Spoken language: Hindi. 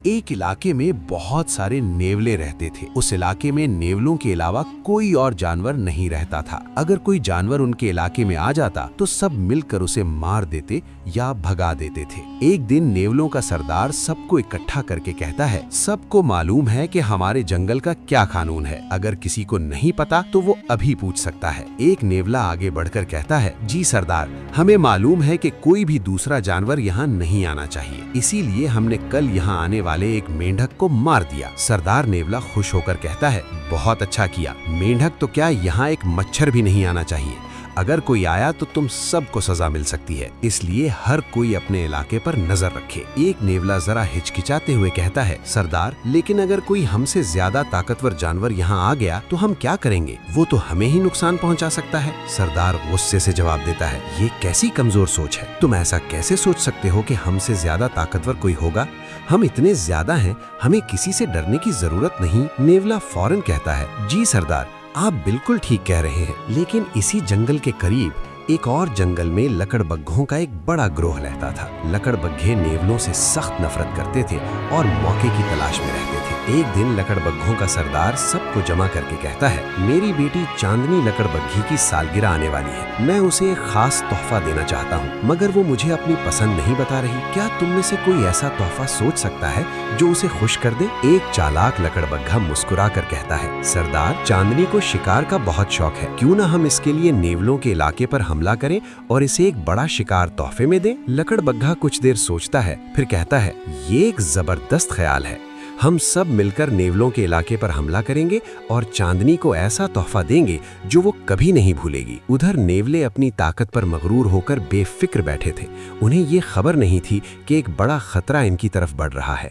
एक इलाके में बहुत सारे नेवले रहते थे। उस इलाके में नेवलों के अलावा कोई और जानवर नहीं रहता था। अगर कोई जानवर उनके इलाके में आ जाता तो सब मिलकर उसे मार देते या भगा देते थे। एक दिन नेवलों का सरदार सबको इकट्ठा करके कहता है, सबको मालूम है कि हमारे जंगल का क्या कानून है। अगर किसी को नहीं पता तो वो अभी पूछ सकता है। एक नेवला आगे बढ़कर कहता है, जी सरदार, हमें मालूम है कि कोई भी दूसरा जानवर यहाँ नहीं आना चाहिए, इसीलिए हमने कल यहाँ आने वाले एक मेंढक को मार दिया। सरदार नेवला खुश होकर कहता है, बहुत अच्छा किया। मेंढक तो क्या, यहाँ एक मच्छर भी नहीं आना चाहिए। अगर कोई आया तो तुम सबको सजा मिल सकती है, इसलिए हर कोई अपने इलाके पर नजर रखे। एक नेवला जरा हिचकिचाते हुए कहता है, सरदार, लेकिन अगर कोई हमसे ज्यादा ताकतवर जानवर यहाँ आ गया तो हम क्या करेंगे? वो तो हमें ही नुकसान पहुँचा सकता है। सरदार गुस्से से जवाब देता है, ये कैसी कमजोर सोच है? तुम ऐसा कैसे सोच सकते हो कि हमसे ज्यादा ताकतवर कोई होगा? हम इतने ज्यादा हैं, हमें किसी से डरने की जरूरत नहीं। नेवला फौरन कहता है, जी सरदार, आप बिल्कुल ठीक कह रहे हैं, लेकिन इसी जंगल के करीब एक और जंगल में लकड़बग्घों का एक बड़ा ग्रोह रहता था। लकड़बग्घे नेवलों से सख्त नफरत करते थे और मौके की तलाश में रहते थे। एक दिन लकड़बग्घों का सरदार सबको जमा करके कहता है, मेरी बेटी चांदनी लकड़बग्घी की सालगिरह आने वाली है। मैं उसे एक खास तोहफा देना चाहता हूँ, मगर वो मुझे अपनी पसंद नहीं बता रही। क्या तुम में से कोई ऐसा तोहफा सोच सकता है जो उसे खुश कर दे? एक चालाक लकड़बग्घा मुस्कुरा कर कहता है, सरदार, चांदनी को शिकार का बहुत शौक है, क्यों ना हम इसके लिए नेवलों के इलाके पर हमला करें और इसे एक बड़ा शिकार तोहफे में दें। लकड़बग्घा कुछ देर सोचता है, फिर कहता है, ये एक जबरदस्त ख्याल है। हम सब मिलकर नेवलों के इलाके पर हमला करेंगे और चांदनी को ऐसा तोहफा देंगे जो वो कभी नहीं भूलेगी। उधर नेवले अपनी ताकत पर मगरूर होकर बेफिक्र बैठे थे। उन्हें ये खबर नहीं थी कि एक बड़ा खतरा इनकी तरफ बढ़ रहा है।